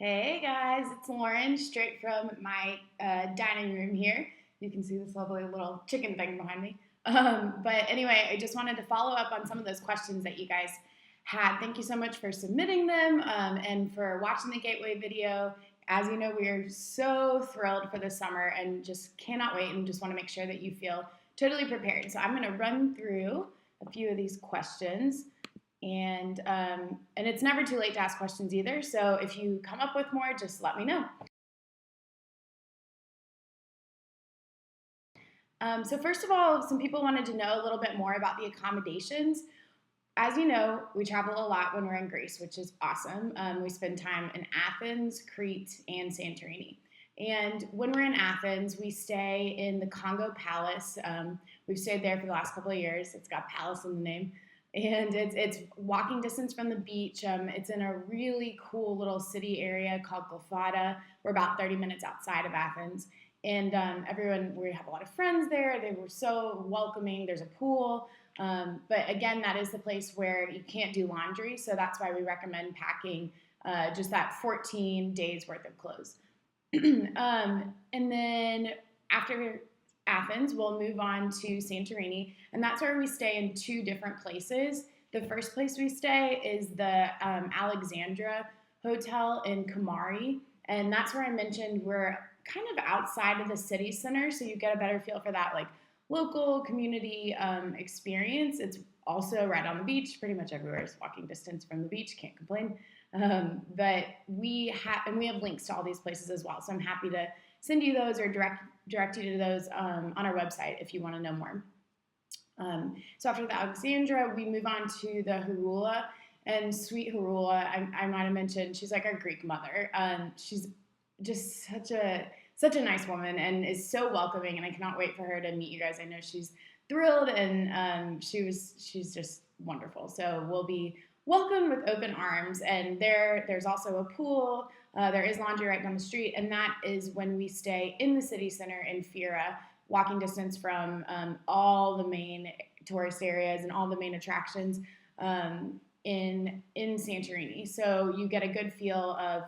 Hey guys, it's Lauren, straight from my dining room here. You can see this lovely little chicken thing behind me. But anyway, I just wanted to follow up on some of those questions that you guys had. Thank you so much for submitting them and for watching the Gateway video. As you know, we are so thrilled for the summer and just cannot wait and just want to make sure that you feel totally prepared. So I'm going to run through a few of these questions. And it's never too late to ask questions either. So if you come up with more, just let me know. So first of all, some people wanted to know a little bit more about the accommodations. As you know, we travel a lot when we're in Greece, which is awesome. We spend time in Athens, Crete, and Santorini. And when we're in Athens, we stay in the Congo Palace. We've stayed there for the last couple of years. It's got palace in the name. And it's walking distance from the beach. It's in a really cool little city area called Glifada. We're about 30 minutes outside of Athens. And we have a lot of friends there. They were so welcoming. There's a pool. But again, that is the place where you can't do laundry. So that's why we recommend packing just that 14 days worth of clothes. And then after Athens, we'll move on to Santorini, and that's where we stay in two different places. The first place we stay is the Alexandra Hotel in Kamari, and that's where I mentioned we're kind of outside of the city center, so you get a better feel for that like local community experience. It's also right on the beach. Pretty much everywhere is walking distance from the beach. Can't complain. But we have links to all these places as well. So I'm happy to send you those or direct you to those on our website if you want to know more. So after the Alexandra, we move on to the Harula. And sweet Harula, I might have mentioned, she's like our Greek mother. She's just such a nice woman and is so welcoming, and I cannot wait for her to meet you guys. I know she's thrilled, and she's just wonderful. So we'll be welcomed with open arms, and there's also a pool. There is laundry right down the street, and that is when we stay in the city center in Fira, walking distance from all the main tourist areas and all the main attractions in Santorini. So you get a good feel of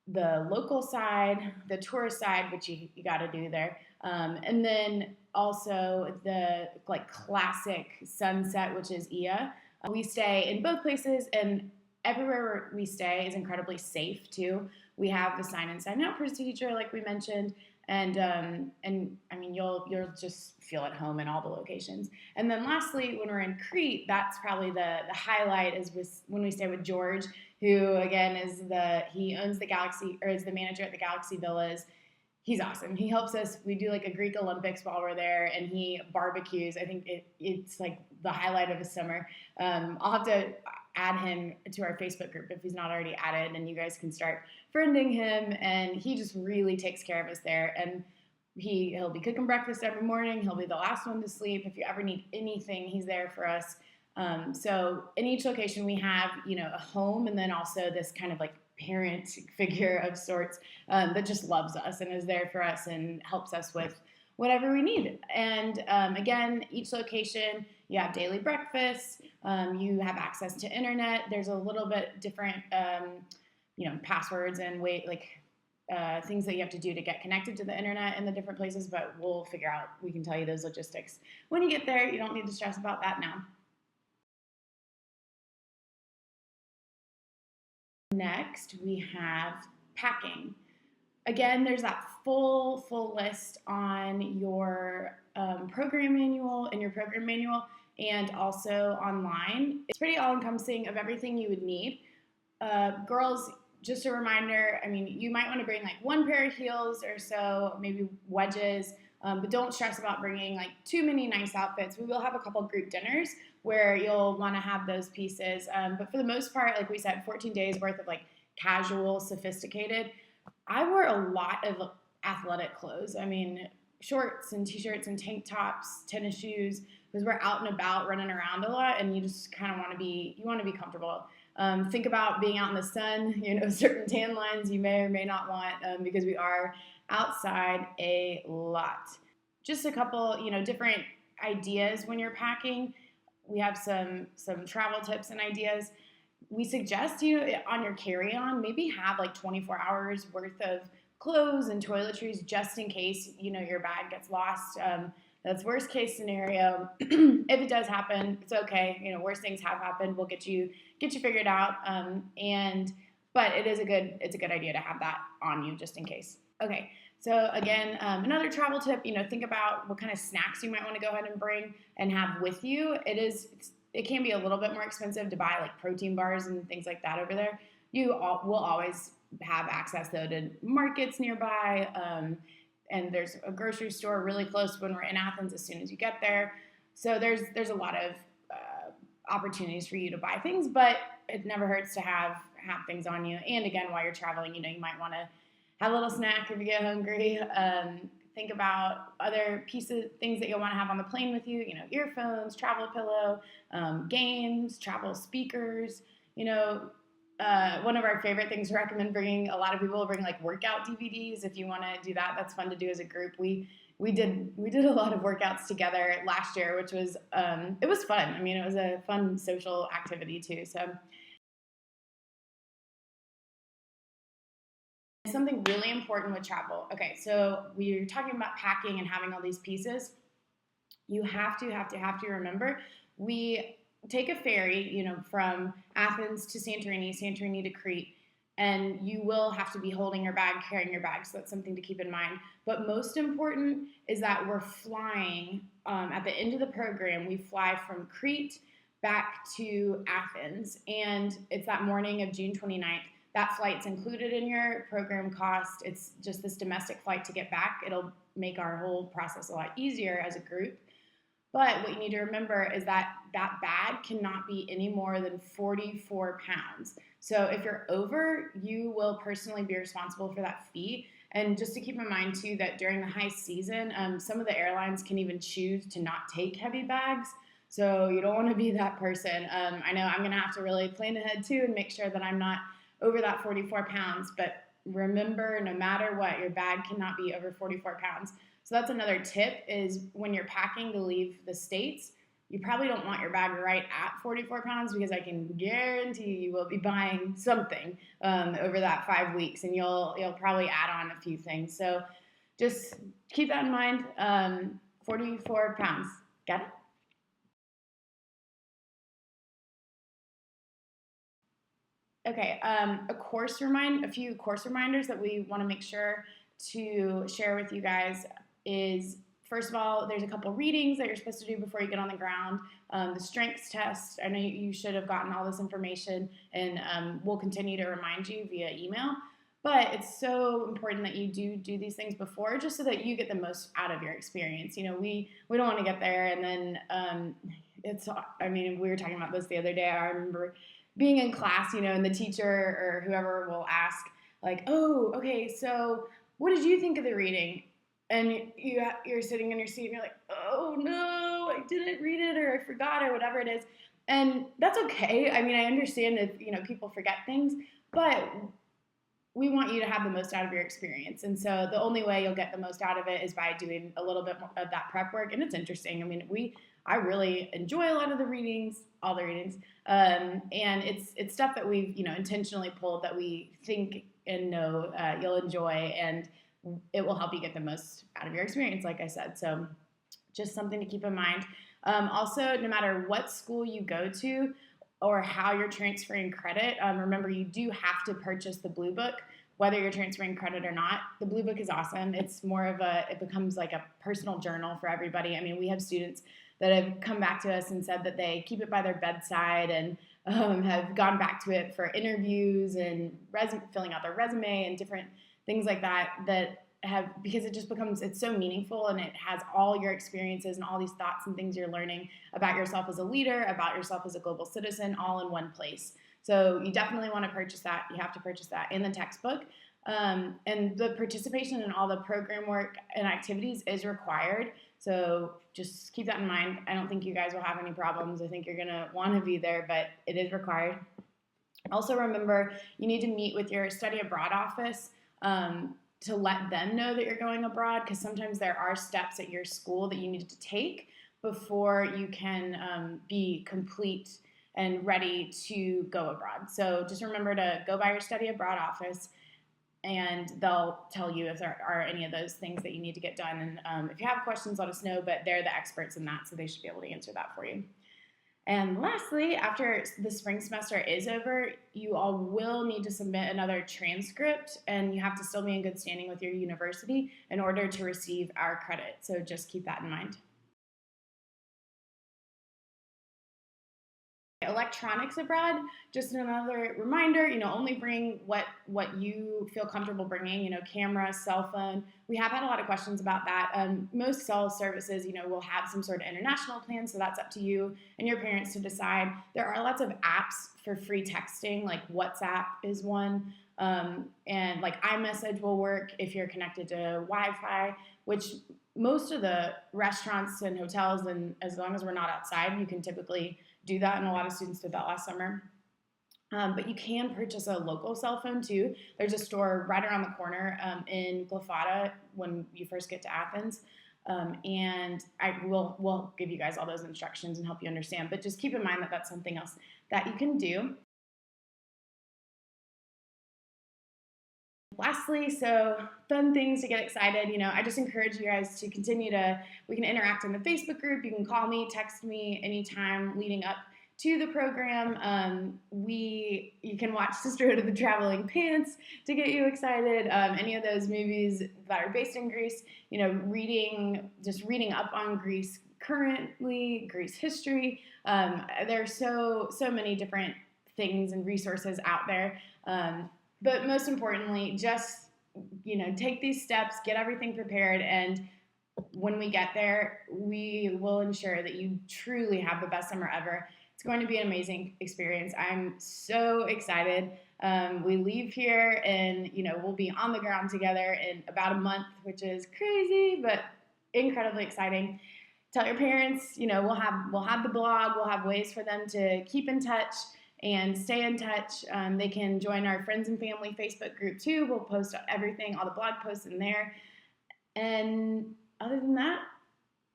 the local side, the tourist side, which you got to do there, and then also the like classic sunset, which is Ia. We stay in both places, and everywhere we stay is incredibly safe too. We have the sign in, sign out procedure, like we mentioned, and I mean you'll just feel at home in all the locations. And then lastly, when we're in Crete, that's probably the highlight is when we stay with George, who again he owns the Galaxy, or is the manager at the Galaxy Villas. He's awesome. He helps us. We do like a Greek Olympics while we're there, and he barbecues. I think it's like the highlight of the summer. I'll have to add him to our Facebook group if he's not already added, and you guys can start friending him. And he just really takes care of us there. And he'll be cooking breakfast every morning. He'll be the last one to sleep. If you ever need anything, he's there for us. So in each location we have, a home, and then also this kind of like parent figure of sorts that just loves us and is there for us and helps us with whatever we need. And again, each location, you have daily breakfast, you have access to internet. There's a little bit different, passwords and things that you have to do to get connected to the internet in the different places, but we'll figure out, we can tell you those logistics when you get there. You don't need to stress about that now. Next, we have packing. Again, there's that full list on your program manual, and also online. It's pretty all-encompassing of everything you would need. Girls, just a reminder, you might want to bring like one pair of heels or so, maybe wedges, but don't stress about bringing like too many nice outfits. We will have a couple group dinners where you'll want to have those pieces. But for the most part, like we said, 14 days worth of like casual, sophisticated. I wore a lot of athletic clothes. Shorts and t-shirts and tank tops, tennis shoes, because we're out and about running around a lot, and you just kind of want to be comfortable. Think about being out in the sun, certain tan lines you may or may not want, because we are outside a lot. Just a couple, different ideas when you're packing. We have some travel tips and ideas. we suggest, on your carry-on, maybe have like 24 hours worth of clothes and toiletries just in case, your bag gets lost. That's worst case scenario. If it does happen, it's okay. Worst things have happened. We'll get you figured out. But it's a good idea to have that on you just in case. Okay. So again, another travel tip, think about what kind of snacks you might want to go ahead and bring and have with you. It can be a little bit more expensive to buy like protein bars and things like that over there. Will always have access though to markets nearby, and there's a grocery store really close when we're in Athens as soon as you get there. So there's a lot of opportunities for you to buy things, but it never hurts to have things on you. And again, while you're traveling, you might want to have a little snack if you get hungry. Think about other things that you'll want to have on the plane with you. Earphones, travel pillow, games, travel speakers. One of our favorite things to recommend bringing, a lot of people bring like workout DVDs. If you want to do that, that's fun to do as a group. We did a lot of workouts together last year, which was it was fun. I mean, it was a fun social activity too. So something really important with travel. Okay, so we're talking about packing and having all these pieces. You have to remember, we take a ferry, from Athens to Santorini to Crete, and you will have to be holding your bag, carrying your bag. So that's something to keep in mind. But most important is that we're flying at the end of the program. We fly from Crete back to Athens, and it's that morning of June 29th. That flight's included in your program cost. It's just this domestic flight to get back. It'll make our whole process a lot easier as a group. But what you need to remember is that bag cannot be any more than 44 pounds. So if you're over, you will personally be responsible for that fee. And just to keep in mind, too, that during the high season, some of the airlines can even choose to not take heavy bags. So you don't want to be that person. I know I'm going to have to really plan ahead, too, and make sure that I'm not over that 44 pounds. But remember, no matter what, your bag cannot be over 44 pounds. So that's another tip, is when you're packing to leave the States, you probably don't want your bag right at 44 pounds, because I can guarantee you will be buying something over that 5 weeks, and you'll probably add on a few things. So just keep that in mind. 44 pounds. Got it? Okay, a few course reminders that we want to make sure to share with you guys is, first of all, there's a couple readings that you're supposed to do before you get on the ground. The strengths test, I know you should have gotten all this information, and we'll continue to remind you via email. But it's so important that you do these things before, just so that you get the most out of your experience. We don't want to get there and then we were talking about this the other day. I remember being in class, and the teacher or whoever will ask, like, oh, okay, so what did you think of the reading? And you're sitting in your seat and you're like, oh no, I didn't read it, or I forgot, or whatever it is. And that's okay. I mean, I understand if, people forget things, but we want you to have the most out of your experience. And so the only way you'll get the most out of it is by doing a little bit more of that prep work. And it's interesting. I mean, I really enjoy a lot of the readings, all the readings. And it's stuff that we've, intentionally pulled that we think and know you'll enjoy, and it will help you get the most out of your experience, like I said. So just something to keep in mind. Also, no matter what school you go to or how you're transferring credit, remember, you do have to purchase the Blue Book, whether you're transferring credit or not. The Blue Book is awesome. It's it becomes like a personal journal for everybody. I mean, we have students that have come back to us and said that they keep it by their bedside and have gone back to it for interviews and filling out their resume and different things like that, because it's so meaningful, and it has all your experiences and all these thoughts and things you're learning about yourself as a leader, about yourself as a global citizen, all in one place. So you definitely want to purchase that. You have to purchase that in the textbook. And the participation in all the program work and activities is required. So just keep that in mind. I don't think you guys will have any problems. I think you're going to want to be there, but it is required. Also remember, you need to meet with your study abroad office to let them know that you're going abroad, because sometimes there are steps at your school that you need to take before you can be complete and ready to go abroad. So just remember to go by your study abroad office, and they'll tell you if there are any of those things that you need to get done. And if you have questions, let us know, but they're the experts in that, so they should be able to answer that for you. And lastly, after the spring semester is over, you all will need to submit another transcript, and you have to still be in good standing with your university in order to receive our credit. So just keep that in mind. Electronics abroad, just another reminder, only bring what you feel comfortable bringing, camera, cell phone. We have had a lot of questions about that. Most cell services, will have some sort of international plan, so that's up to you and your parents to decide. There are lots of apps for free texting, like WhatsApp is one, and like iMessage will work if you're connected to Wi-Fi, which most of the restaurants and hotels, and as long as we're not outside, you can typically do that, and a lot of students did that last summer. But you can purchase a local cell phone too. There's a store right around the corner in Glyfada when you first get to Athens. And we'll give you guys all those instructions and help you understand. But just keep in mind that that's something else that you can do. Lastly, so fun things to get excited. I just encourage you guys to continue we can interact in the Facebook group. You can call me, text me anytime leading up to the program. You can watch Sisterhood of the Traveling Pants to get you excited. Any of those movies that are based in Greece, reading up on Greece currently, Greece history. There are so many different things and resources out there. But most importantly, just, take these steps, get everything prepared, and when we get there, we will ensure that you truly have the best summer ever. It's going to be an amazing experience. I'm so excited. We leave here and, we'll be on the ground together in about a month, which is crazy, but incredibly exciting. Tell your parents, we'll have the blog, we'll have ways for them to keep in touch and stay in touch. They can join our friends and family Facebook group too. We'll post everything, all the blog posts in there. And other than that,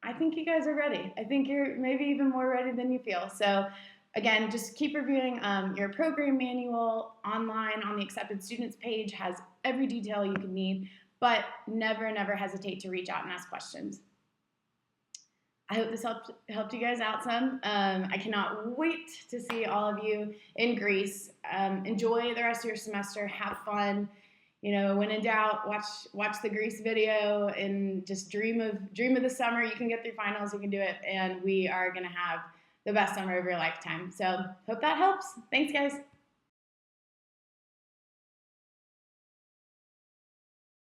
I think you guys are ready. I think you're maybe even more ready than you feel. So again, just keep reviewing your program manual online on the Accepted Students page, has every detail you can need, but never hesitate to reach out and ask questions. I hope this helped you guys out some. I cannot wait to see all of you in Greece. Enjoy the rest of your semester. Have fun. When in doubt, watch the Greece video and just dream of the summer. You can get through finals. You can do it, and we are gonna have the best summer of your lifetime. So hope that helps. Thanks, guys.